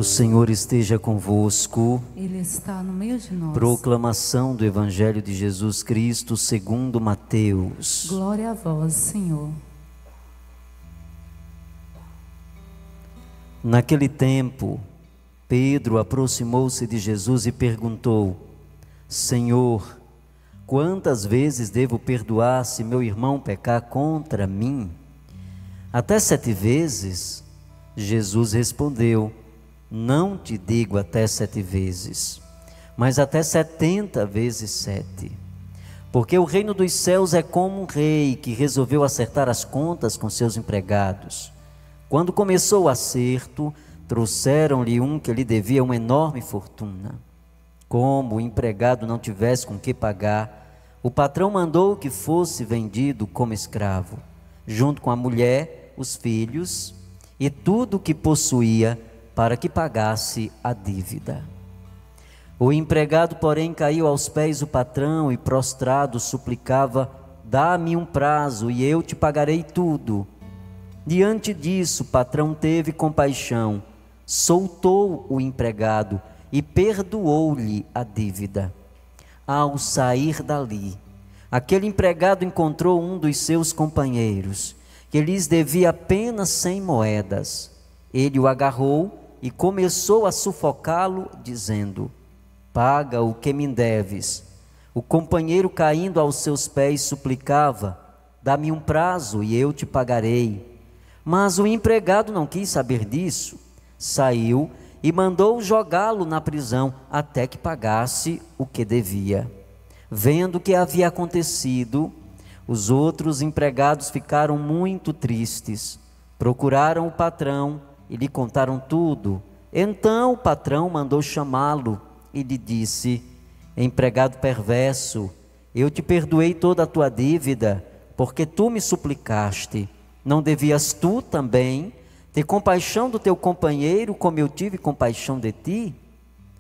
O Senhor esteja convosco. Ele está no meio de nós. Proclamação do Evangelho de Jesus Cristo segundo Mateus. Glória a vós, Senhor. Naquele tempo, Pedro aproximou-se de Jesus e perguntou: Senhor, quantas vezes devo perdoar se meu irmão pecar contra mim? Até 7 vezes? Jesus respondeu: Não te digo até 7 vezes, mas até 70 vezes 7. Porque o reino dos céus é como um rei que resolveu acertar as contas com seus empregados. Quando começou o acerto, trouxeram-lhe um que lhe devia uma enorme fortuna. Como o empregado não tivesse com que pagar, o patrão mandou que fosse vendido como escravo, junto com a mulher, os filhos e tudo o que possuía, para que pagasse a dívida. O empregado, porém, caiu aos pés do patrão e, prostrado, suplicava: Dá-me um prazo e eu te pagarei tudo. Diante disso, o patrão teve compaixão, soltou o empregado e perdoou-lhe a dívida. Ao sair dali, aquele empregado encontrou um dos seus companheiros, que lhes devia apenas 100 moedas. Ele o agarrou e começou a sufocá-lo, dizendo: Paga o que me deves. O companheiro, caindo aos seus pés, suplicava: Dá-me um prazo e eu te pagarei. Mas o empregado não quis saber disso. Saiu e mandou jogá-lo na prisão até que pagasse o que devia. Vendo o que havia acontecido, os outros empregados ficaram muito tristes. Procuraram o patrão e lhe contaram tudo. Então o patrão mandou chamá-lo e lhe disse: Empregado perverso, eu te perdoei toda a tua dívida, porque tu me suplicaste. Não devias tu também ter compaixão do teu companheiro, como eu tive compaixão de ti?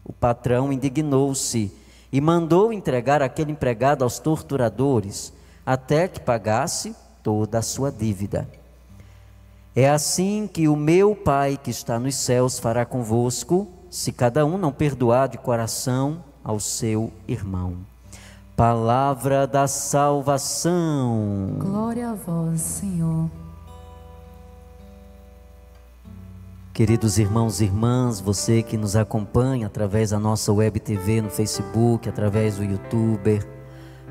O patrão indignou-se e mandou entregar aquele empregado aos torturadores, até que pagasse toda a sua dívida. É assim que o meu Pai que está nos céus fará convosco, se cada um não perdoar de coração ao seu irmão. Palavra da salvação. Glória a vós, Senhor. Queridos irmãos e irmãs, você que nos acompanha através da nossa web TV no Facebook, através do YouTube,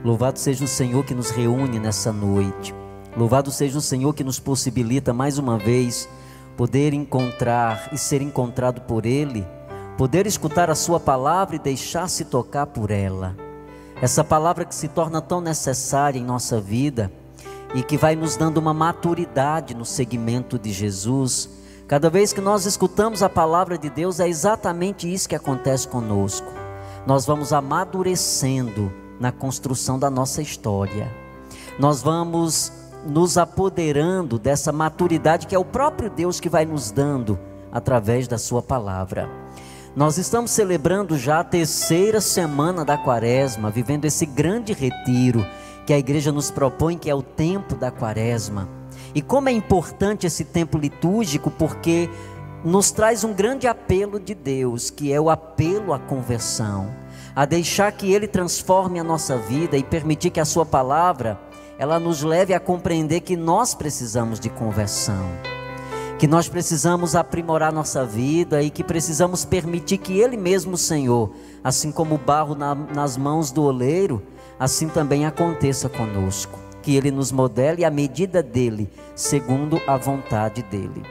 louvado seja o Senhor que nos reúne nessa noite. Louvado seja o Senhor que nos possibilita mais uma vez poder encontrar e ser encontrado por Ele, poder escutar a sua palavra e deixar-se tocar por ela. Essa palavra que se torna tão necessária em nossa vida e que vai nos dando uma maturidade no seguimento de Jesus. Cada vez que nós escutamos a palavra de Deus, é exatamente isso que acontece conosco. Nós vamos amadurecendo na construção da nossa história. Nós vamos nos apoderando dessa maturidade que é o próprio Deus que vai nos dando através da sua palavra. Nós estamos celebrando já a 3ª semana da Quaresma, vivendo esse grande retiro que a igreja nos propõe, que é o tempo da Quaresma. E como é importante esse tempo litúrgico, porque nos traz um grande apelo de Deus, que é o apelo à conversão, a deixar que Ele transforme a nossa vida e permitir que a sua palavra, ela nos leve a compreender que nós precisamos de conversão, que nós precisamos aprimorar nossa vida e que precisamos permitir que Ele mesmo, Senhor, assim como o barro nas mãos do oleiro, assim também aconteça conosco. Que Ele nos modele a medida dEle, segundo a vontade dEle.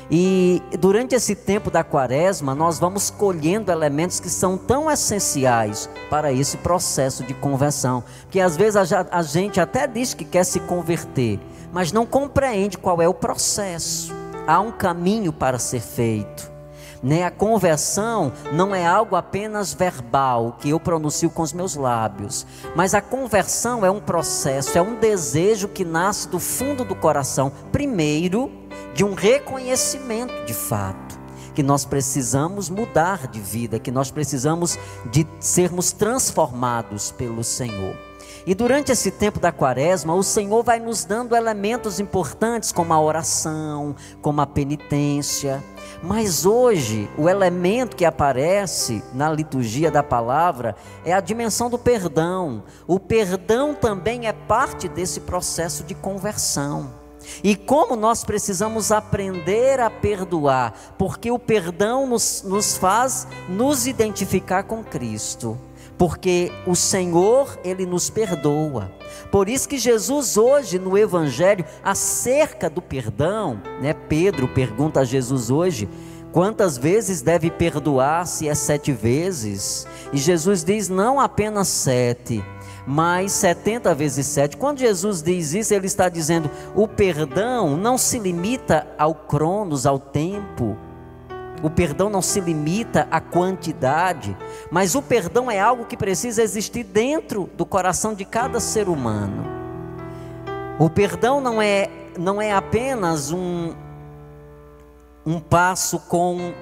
E durante esse tempo da Quaresma, nós vamos colhendo elementos que são tão essenciais para esse processo de conversão. Porque às vezes a gente até diz que quer se converter, mas não compreende qual é o processo. Há um caminho para ser feito. A conversão não é algo apenas verbal, que eu pronuncio com os meus lábios, mas a conversão é um processo, é um desejo que nasce do fundo do coração, primeiro de um reconhecimento de fato, que nós precisamos mudar de vida, que nós precisamos de sermos transformados pelo Senhor. E durante esse tempo da quaresma, o Senhor vai nos dando elementos importantes, como a oração, como a penitência. Mas hoje, o elemento que aparece na liturgia da palavra é a dimensão do perdão. O perdão também é parte desse processo de conversão. E como nós precisamos aprender a perdoar, porque o perdão nos faz nos identificar com Cristo. Porque o Senhor, Ele nos perdoa. Por isso que Jesus hoje no Evangelho, acerca do perdão, Pedro pergunta a Jesus hoje, quantas vezes deve perdoar, se é 7 vezes? E Jesus diz, não apenas 7, mas 70 vezes 7. Quando Jesus diz isso, Ele está dizendo, o perdão não se limita ao cronos, ao tempo. O perdão não se limita à quantidade, mas o perdão é algo que precisa existir dentro do coração de cada ser humano. O perdão não é apenas um passo com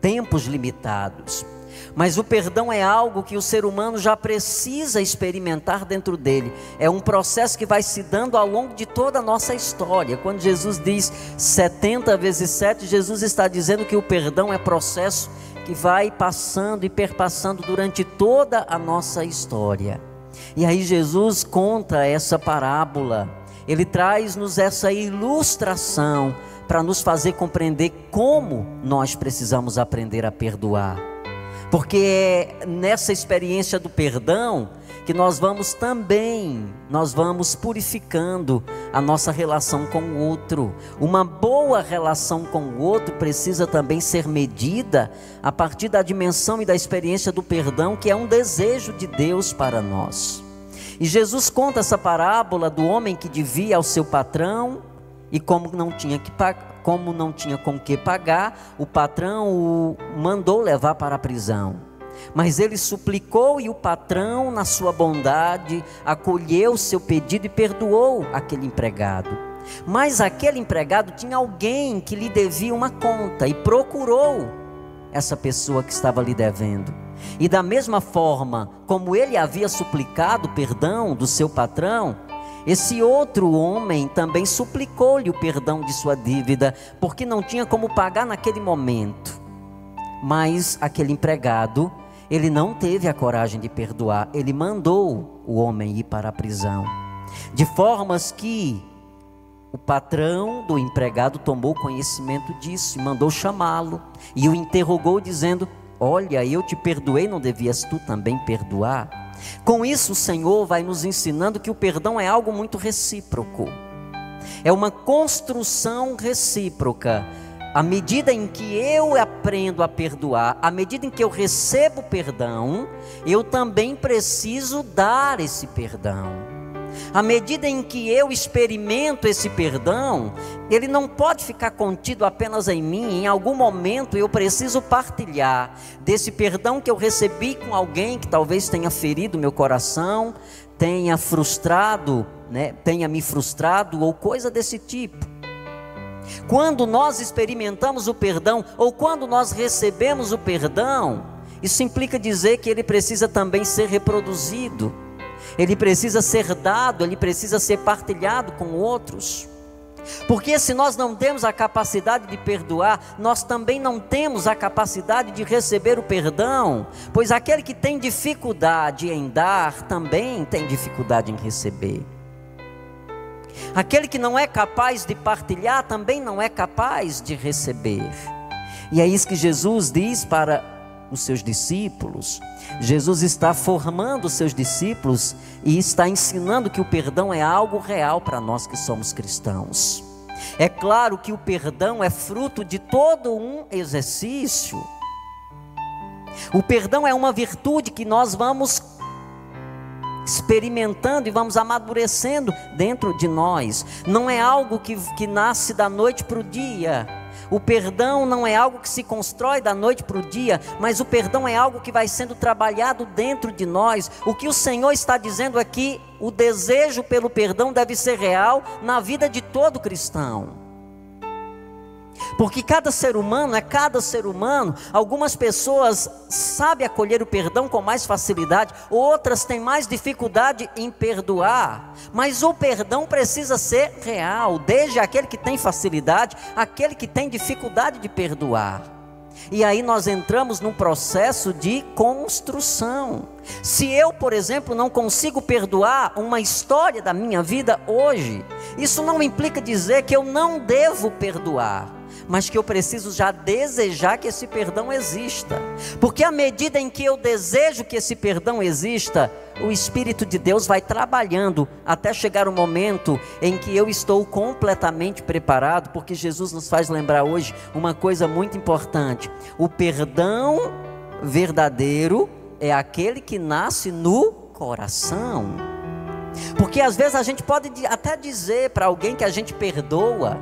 tempos limitados, mas o perdão é algo que o ser humano já precisa experimentar dentro dele. É um processo que vai se dando ao longo de toda a nossa história. Quando Jesus diz 70 vezes 7, Jesus está dizendo que o perdão é processo que vai passando e perpassando durante toda a nossa história. E aí Jesus conta essa parábola, Ele traz-nos essa ilustração para nos fazer compreender como nós precisamos aprender a perdoar. Porque é nessa experiência do perdão que nós vamos purificando a nossa relação com o outro. Uma boa relação com o outro precisa também ser medida a partir da dimensão e da experiência do perdão, que é um desejo de Deus para nós. E Jesus conta essa parábola do homem que devia ao seu patrão, e como não tinha com que pagar, o patrão o mandou levar para a prisão. Mas ele suplicou e o patrão, na sua bondade, acolheu o seu pedido e perdoou aquele empregado. Mas aquele empregado tinha alguém que lhe devia uma conta e procurou essa pessoa que estava lhe devendo. E da mesma forma como ele havia suplicado perdão do seu patrão, esse outro homem também suplicou-lhe o perdão de sua dívida, porque não tinha como pagar naquele momento. Mas aquele empregado, ele não teve a coragem de perdoar, ele mandou o homem ir para a prisão. De formas que o patrão do empregado tomou conhecimento disso e mandou chamá-lo. E o interrogou dizendo, olha, eu te perdoei, não devias tu também perdoar? Com isso o Senhor vai nos ensinando que o perdão é algo muito recíproco. É uma construção recíproca. À medida em que eu aprendo a perdoar, à medida em que eu recebo perdão, eu também preciso dar esse perdão. À medida em que eu experimento esse perdão, ele não pode ficar contido apenas em mim. Em algum momento eu preciso partilhar desse perdão que eu recebi com alguém que talvez tenha ferido meu coração, tenha me frustrado ou coisa desse tipo. Quando nós experimentamos o perdão ou quando nós recebemos o perdão, isso implica dizer que ele precisa também ser reproduzido. Ele precisa ser dado, ele precisa ser partilhado com outros. Porque se nós não temos a capacidade de perdoar, nós também não temos a capacidade de receber o perdão. Pois aquele que tem dificuldade em dar, também tem dificuldade em receber. Aquele que não é capaz de partilhar, também não é capaz de receber. E é isso que Jesus diz para os seus discípulos. Jesus está formando os seus discípulos e está ensinando que o perdão é algo real para nós que somos cristãos. É claro que o perdão é fruto de todo um exercício. O perdão é uma virtude que nós vamos experimentando e vamos amadurecendo dentro de nós. Não é algo que nasce da noite para o dia. O perdão não é algo que se constrói da noite para o dia, mas o perdão é algo que vai sendo trabalhado dentro de nós. O que o Senhor está dizendo aqui, o desejo pelo perdão deve ser real na vida de todo cristão. Porque cada ser humano é cada ser humano. Algumas pessoas sabem acolher o perdão com mais facilidade, outras têm mais dificuldade em perdoar. Mas o perdão precisa ser real, desde aquele que tem facilidade, aquele que tem dificuldade de perdoar. E aí nós entramos num processo de construção. Se eu, por exemplo, não consigo perdoar uma história da minha vida hoje, isso não implica dizer que eu não devo perdoar, mas que eu preciso já desejar que esse perdão exista. Porque à medida em que eu desejo que esse perdão exista, o Espírito de Deus vai trabalhando até chegar o momento em que eu estou completamente preparado. Porque Jesus nos faz lembrar hoje uma coisa muito importante: o perdão verdadeiro é aquele que nasce no coração. Porque às vezes a gente pode até dizer para alguém que a gente perdoa,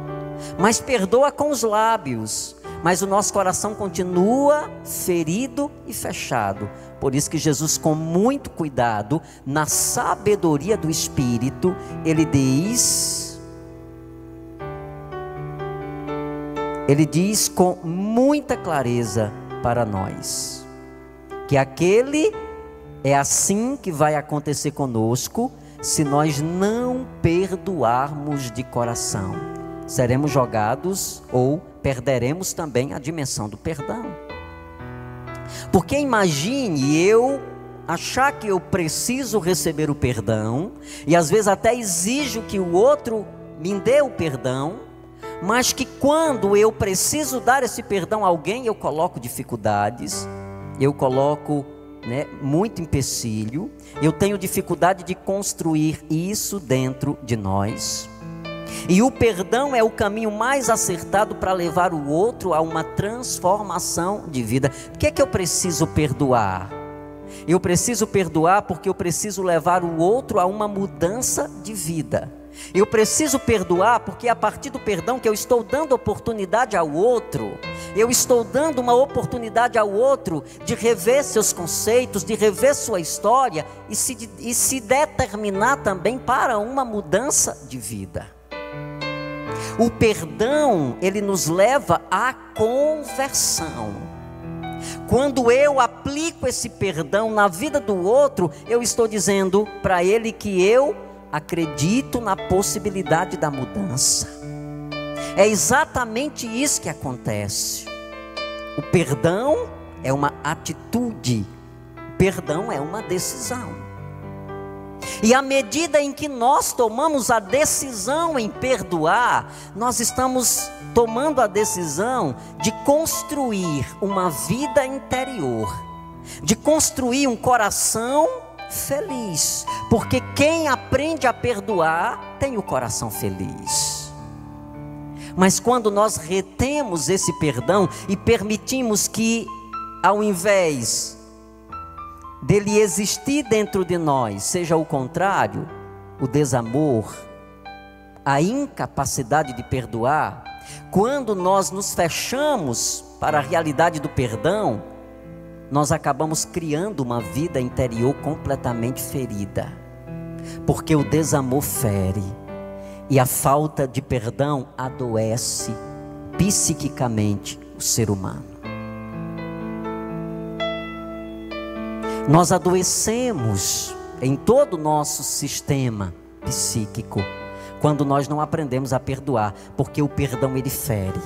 mas perdoa com os lábios, mas o nosso coração continua ferido e fechado. Por isso que Jesus, com muito cuidado, na sabedoria do Espírito, Ele diz com muita clareza para nós, que aquele é assim que vai acontecer conosco, se nós não perdoarmos de coração. Seremos jogados ou perderemos também a dimensão do perdão. Porque imagine eu achar que eu preciso receber o perdão, e às vezes até exijo que o outro me dê o perdão, mas que quando eu preciso dar esse perdão a alguém, eu coloco dificuldades, eu coloco muito empecilho, eu tenho dificuldade de construir isso dentro de nós. E o perdão é o caminho mais acertado para levar o outro a uma transformação de vida. Por que é que eu preciso perdoar? Eu preciso perdoar porque eu preciso levar o outro a uma mudança de vida. Eu preciso perdoar porque é a partir do perdão que eu estou dando oportunidade ao outro. Eu estou dando uma oportunidade ao outro de rever seus conceitos, de rever sua história e se determinar também para uma mudança de vida. O perdão, ele nos leva à conversão. Quando eu aplico esse perdão na vida do outro, eu estou dizendo para ele que eu acredito na possibilidade da mudança. É exatamente isso que acontece. O perdão é uma atitude, o perdão é uma decisão. E à medida em que nós tomamos a decisão em perdoar, nós estamos tomando a decisão de construir uma vida interior, de construir um coração feliz, porque quem aprende a perdoar tem o coração feliz. Mas quando nós retemos esse perdão e permitimos que, ao invés dele existir dentro de nós, seja o contrário, o desamor, a incapacidade de perdoar, quando nós nos fechamos para a realidade do perdão, nós acabamos criando uma vida interior completamente ferida, porque o desamor fere, e a falta de perdão adoece psiquicamente o ser humano. Nós adoecemos em todo o nosso sistema psíquico quando nós não aprendemos a perdoar, porque o perdão ele fere.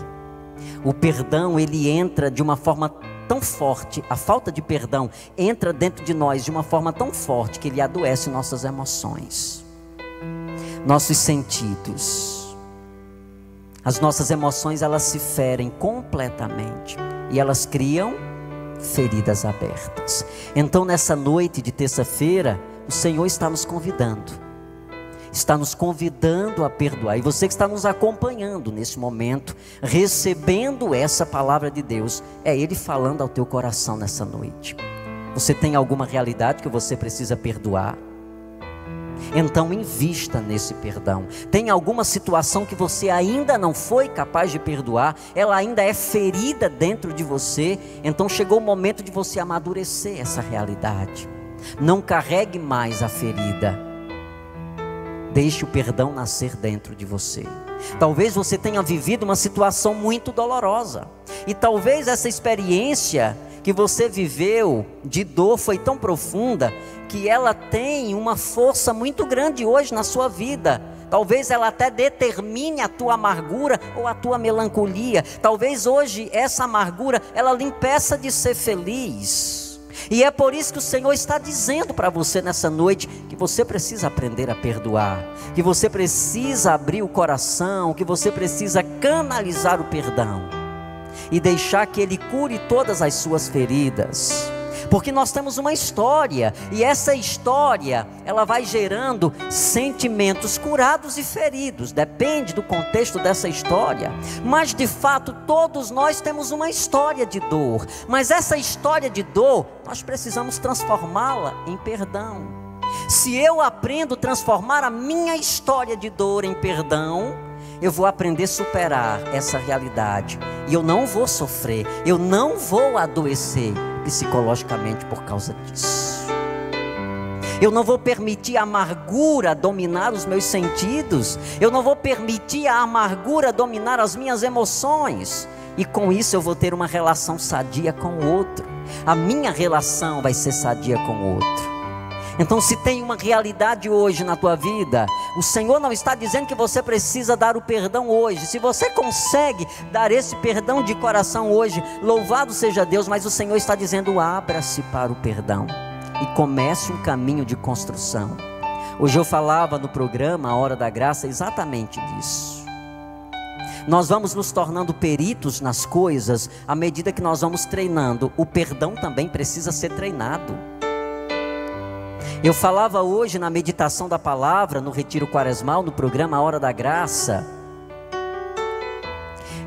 O perdão ele entra de uma forma tão forte, a falta de perdão entra dentro de nós de uma forma tão forte que ele adoece nossas emoções, nossos sentidos. As nossas emoções elas se ferem completamente e elas criam feridas abertas. Então nessa noite de terça-feira, o Senhor está nos convidando a perdoar. E você que está nos acompanhando nesse momento, recebendo essa palavra de Deus, é Ele falando ao teu coração nessa noite. Você tem alguma realidade que você precisa perdoar? Então invista nesse perdão. Tem alguma situação que você ainda não foi capaz de perdoar, ela ainda é ferida dentro de você, então chegou o momento de você amadurecer essa realidade. Não carregue mais a ferida. deixe o perdão nascer dentro de você. Talvez você tenha vivido uma situação muito dolorosa, e talvez essa experiência que você viveu de dor foi tão profunda que ela tem uma força muito grande hoje na sua vida. Talvez ela até determine a tua amargura ou a tua melancolia. Talvez hoje essa amargura ela lhe impeça de ser feliz. E é por isso que o Senhor está dizendo para você nessa noite que você precisa aprender a perdoar, que você precisa abrir o coração, que você precisa canalizar o perdão e deixar que Ele cure todas as suas feridas. Porque nós temos uma história, e essa história, ela vai gerando sentimentos curados e feridos, depende do contexto dessa história. Mas de fato, todos nós temos uma história de dor, mas essa história de dor, nós precisamos transformá-la em perdão. Se eu aprendo a transformar a minha história de dor em perdão, eu vou aprender a superar essa realidade, e eu não vou sofrer, eu não vou adoecer psicologicamente por causa disso. Eu não vou permitir a amargura dominar os meus sentidos, eu não vou permitir a amargura dominar as minhas emoções, e com isso eu vou ter uma relação sadia com o outro. A minha relação vai ser sadia com o outro. Então, se tem uma realidade hoje na tua vida, o Senhor não está dizendo que você precisa dar o perdão hoje. Se você consegue dar esse perdão de coração hoje, louvado seja Deus, mas o Senhor está dizendo: abra-se para o perdão e comece um caminho de construção. Hoje eu falava no programa A Hora da Graça exatamente disso. Nós vamos nos tornando peritos nas coisas à medida que nós vamos treinando. O perdão também precisa ser treinado. Eu falava hoje na meditação da palavra, no retiro quaresmal, no programa A Hora da Graça,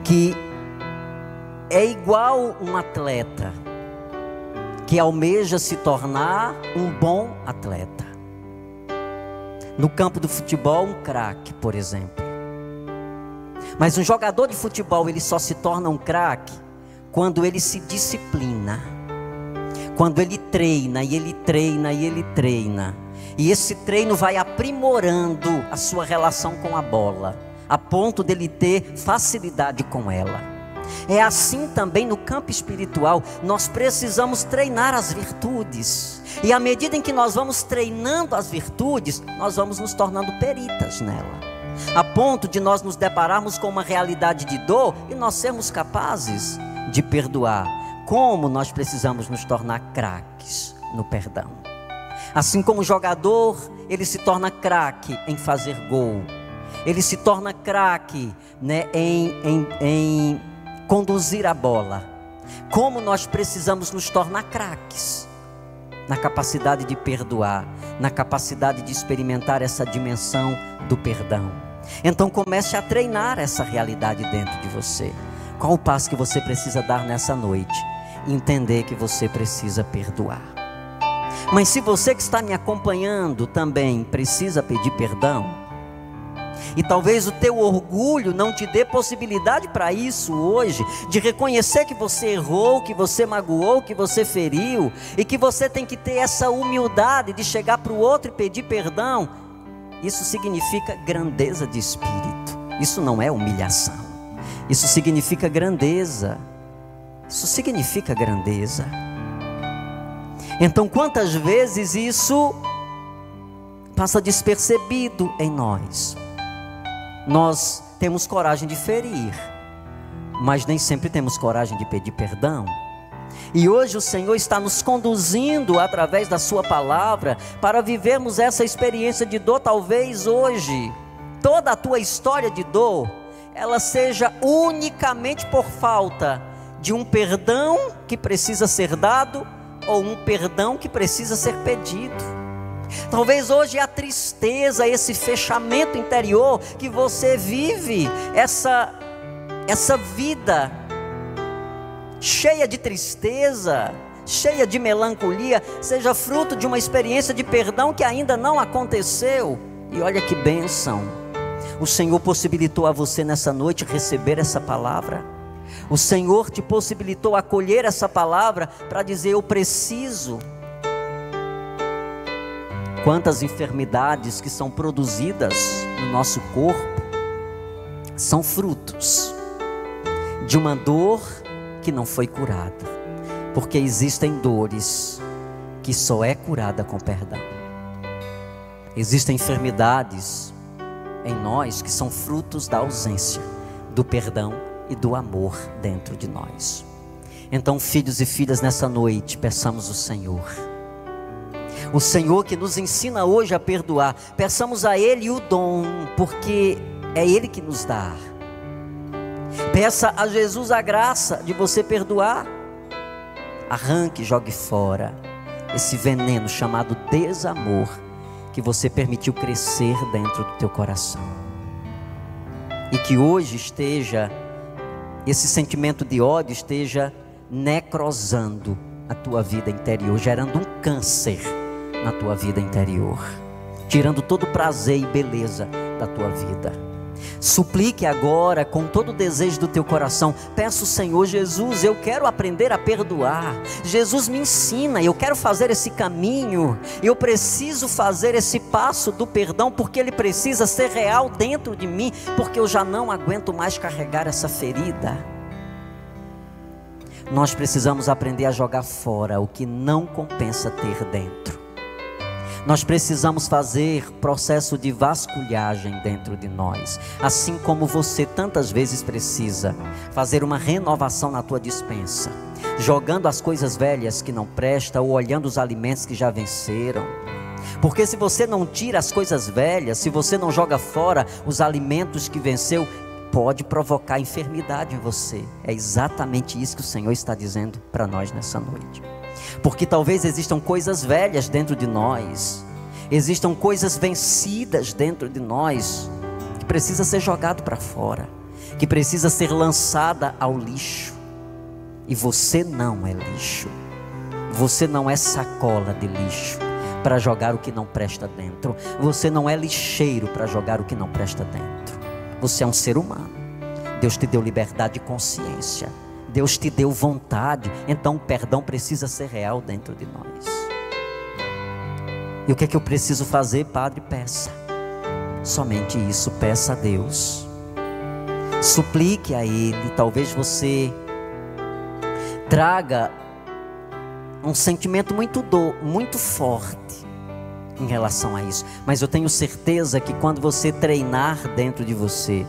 que é igual um atleta que almeja se tornar um bom atleta. No campo do futebol, um craque, por exemplo. Mas um jogador de futebol, ele só se torna um craque quando ele se disciplina. Quando ele treina, e ele treina, e ele treina. E esse treino vai aprimorando a sua relação com a bola, a ponto dele ter facilidade com ela. É assim também no campo espiritual. Nós precisamos treinar as virtudes. E à medida em que nós vamos treinando as virtudes, nós vamos nos tornando peritas nela, a ponto de nós nos depararmos com uma realidade de dor e nós sermos capazes de perdoar. Como nós precisamos nos tornar craques no perdão. Assim como o jogador, ele se torna craque em fazer gol. Ele se torna craque, né, em conduzir a bola. Como nós precisamos nos tornar craques na capacidade de perdoar, na capacidade de experimentar essa dimensão do perdão. Então comece a treinar essa realidade dentro de você. Qual o passo que você precisa dar nessa noite? Entender que você precisa perdoar. Mas se você que está me acompanhando também precisa pedir perdão, e talvez o teu orgulho não te dê possibilidade para isso hoje, de reconhecer que você errou, que você magoou, que você feriu, e que você tem que ter essa humildade de chegar para o outro e pedir perdão, isso significa grandeza de espírito. Isso não é humilhação, isso significa grandeza. Isso significa grandeza. Então, quantas vezes isso passa despercebido em nós? Nós temos coragem de ferir, mas nem sempre temos coragem de pedir perdão. E hoje o Senhor está nos conduzindo através da sua palavra para vivermos essa experiência de dor. Talvez hoje toda a tua história de dor, ela seja unicamente por falta de um perdão que precisa ser dado, ou um perdão que precisa ser pedido. Talvez hoje a tristeza, esse fechamento interior que você vive, essa vida cheia de tristeza, cheia de melancolia, seja fruto de uma experiência de perdão que ainda não aconteceu. E olha que bênção, o Senhor possibilitou a você nessa noite receber essa palavra. O Senhor te possibilitou acolher essa palavra para dizer: eu preciso Quantas enfermidades que são produzidas no nosso corpo são frutos de uma dor que não foi curada, porque existem dores que só é curada com perdão. Existem enfermidades em nós que são frutos da ausência do perdão e do amor dentro de nós. Então, filhos e filhas, nessa noite, peçamos ao Senhor. O Senhor que nos ensina hoje a perdoar. Peçamos a Ele o dom, porque é Ele que nos dá. Peça a Jesus a graça de você perdoar. Arranque e jogue fora esse veneno chamado desamor que você permitiu crescer dentro do teu coração. E que hoje esse sentimento de ódio esteja necrosando a tua vida interior, gerando um câncer na tua vida interior, tirando todo o prazer e beleza da tua vida. Suplique agora com todo o desejo do teu coração. Peça ao Senhor: Jesus, eu quero aprender a perdoar. Jesus, me ensina, eu quero fazer esse caminho. Eu preciso fazer esse passo do perdão, porque ele precisa ser real dentro de mim, porque eu já não aguento mais carregar essa ferida. Nós precisamos aprender a jogar fora o que não compensa ter dentro. Nós precisamos fazer processo de vasculhagem dentro de nós, assim como você tantas vezes precisa fazer uma renovação na tua despensa, jogando as coisas velhas que não prestam ou olhando os alimentos que já venceram. Porque se você não tira as coisas velhas, se você não joga fora os alimentos que venceu, pode provocar enfermidade em você. É exatamente isso que o Senhor está dizendo para nós nessa noite. Porque talvez existam coisas velhas dentro de nós, existam coisas vencidas dentro de nós, que precisa ser jogado para fora, que precisa ser lançada ao lixo. E você não é lixo, você não é sacola de lixo para jogar o que não presta dentro, você não é lixeiro para jogar o que não presta dentro. Você é um ser humano. Deus te deu liberdade de consciência, Deus te deu vontade. Então o perdão precisa ser real dentro de nós. E o que é que eu preciso fazer, Padre? Peça. Somente isso, peça a Deus. Suplique a Ele. Talvez você traga um sentimento muito forte em relação a isso. Mas eu tenho certeza que quando você treinar dentro de você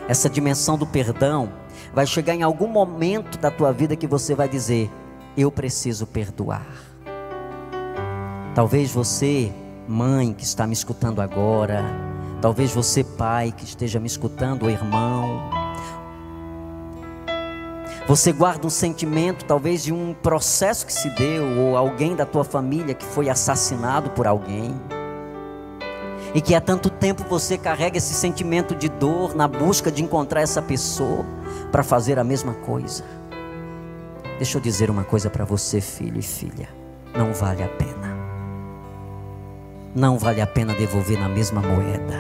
essa dimensão do perdão, vai chegar em algum momento da tua vida que você vai dizer: eu preciso perdoar. Talvez você, mãe que está me escutando agora, talvez você, pai que esteja me escutando, ou irmão, você guarda um sentimento talvez de um processo que se deu, ou alguém da tua família que foi assassinado por alguém, e que há tanto tempo você carrega esse sentimento de dor na busca de encontrar essa pessoa para fazer a mesma coisa. Deixa eu dizer uma coisa para você, filho e filha: não vale a pena. Não vale a pena devolver na mesma moeda,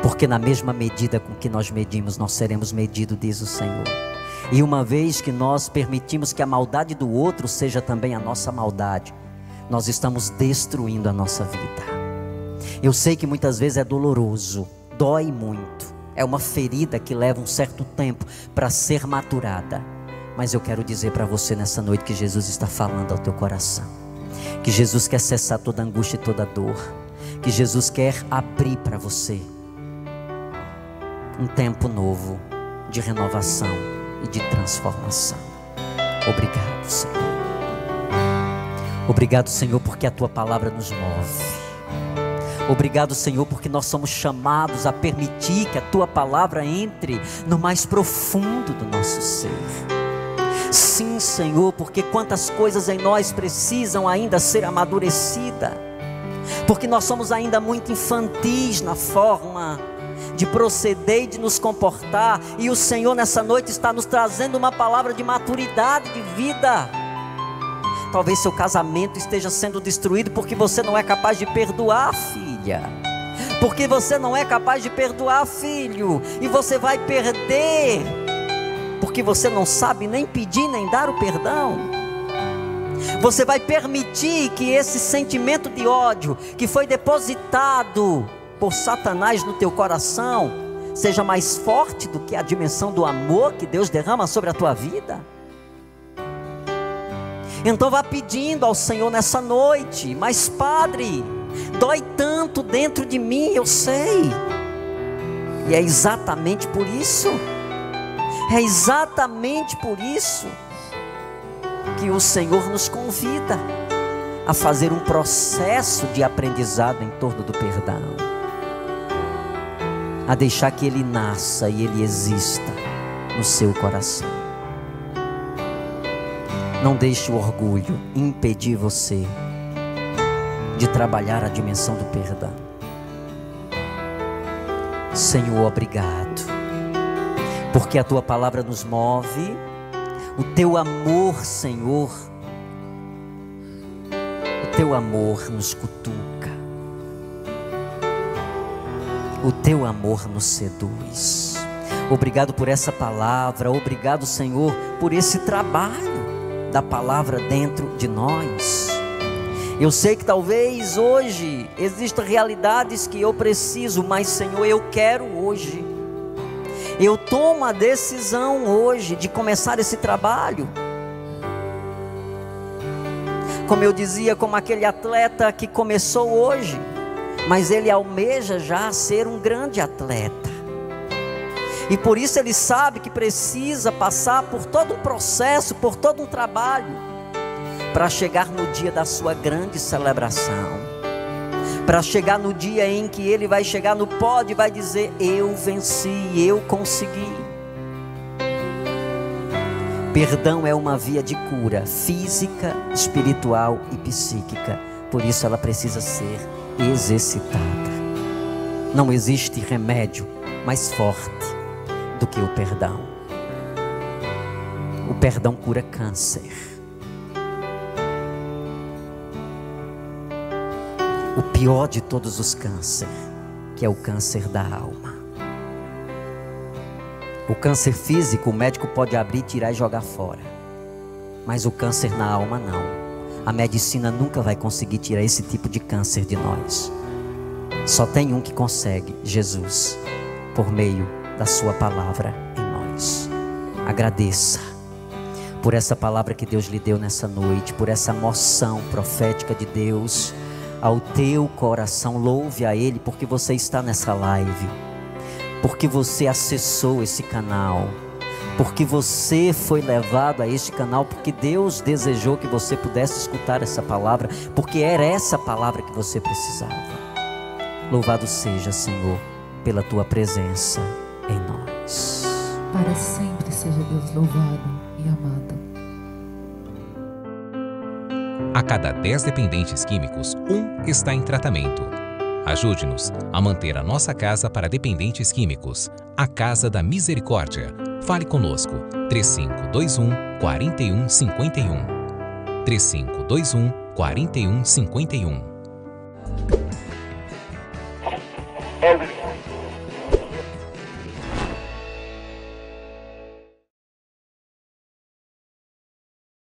porque na mesma medida com que nós medimos, nós seremos medidos, diz o Senhor. E uma vez que nós permitimos que a maldade do outro seja também a nossa maldade, nós estamos destruindo a nossa vida. Eu sei que muitas vezes é doloroso, dói muito, é uma ferida que leva um certo tempo para ser maturada. Mas eu quero dizer para você nessa noite que Jesus está falando ao teu coração, que Jesus quer cessar toda angústia e toda dor, que Jesus quer abrir para você um tempo novo de renovação e de transformação. Obrigado, Senhor. Obrigado, Senhor, porque a tua palavra nos move. Obrigado, Senhor, porque nós somos chamados a permitir que a tua palavra entre no mais profundo do nosso ser. Sim, Senhor, porque quantas coisas em nós precisam ainda ser amadurecidas, porque nós somos ainda muito infantis na forma de proceder e de nos comportar, e o Senhor nessa noite está nos trazendo uma palavra de maturidade de vida. Talvez seu casamento esteja sendo destruído porque você não é capaz de perdoar, filha, porque você não é capaz de perdoar, filho, e você vai perder porque você não sabe nem pedir nem dar o perdão. Você vai permitir que esse sentimento de ódio que foi depositado por Satanás no teu coração seja mais forte do que a dimensão do amor que Deus derrama sobre a tua vida? Então vá pedindo ao Senhor nessa noite: mas Padre, dói tanto dentro de mim, eu sei. E é exatamente por isso, que o Senhor nos convida a fazer um processo de aprendizado em torno do perdão, a deixar que ele nasça e ele exista no seu coração. Não deixe o orgulho impedir você de trabalhar a dimensão do perdão. Senhor, obrigado, porque a tua palavra nos move. O teu amor, Senhor, o teu amor nos cutuca, o teu amor nos seduz. Obrigado por essa palavra, obrigado, Senhor, por esse trabalho da palavra dentro de nós. Eu sei que talvez hoje existam realidades que eu preciso, mas Senhor, eu quero hoje. Eu tomo a decisão hoje de começar esse trabalho. Como eu dizia, como aquele atleta que começou hoje, mas ele almeja já ser um grande atleta. E por isso ele sabe que precisa passar por todo um processo, por todo um trabalho, para chegar no dia da sua grande celebração. Para chegar no dia em que ele vai chegar no pódio e vai dizer: eu venci, eu consegui. Perdão é uma via de cura física, espiritual e psíquica. Por isso ela precisa ser exercitada. Não existe remédio mais forte do que o perdão. O perdão cura câncer. O pior de todos os cânceres, que é o câncer da alma. O câncer físico, o médico pode abrir, tirar e jogar fora. Mas o câncer na alma não. A medicina nunca vai conseguir tirar esse tipo de câncer de nós. Só tem um que consegue: Jesus, por meio da sua palavra em nós. Agradeça por essa palavra que Deus lhe deu nessa noite, por essa moção profética de Deus ao teu coração. Louve a Ele porque você está nessa live, porque você acessou esse canal, porque você foi levado a este canal, porque Deus desejou que você pudesse escutar essa palavra, porque era essa palavra que você precisava. Louvado seja, Senhor, pela tua presença em nós. Para sempre seja Deus louvado e amado. A cada 10 dependentes químicos, 1 está em tratamento. Ajude-nos a manter a nossa casa para dependentes químicos, a Casa da Misericórdia. Fale conosco, 3521-4151. 3521-4151.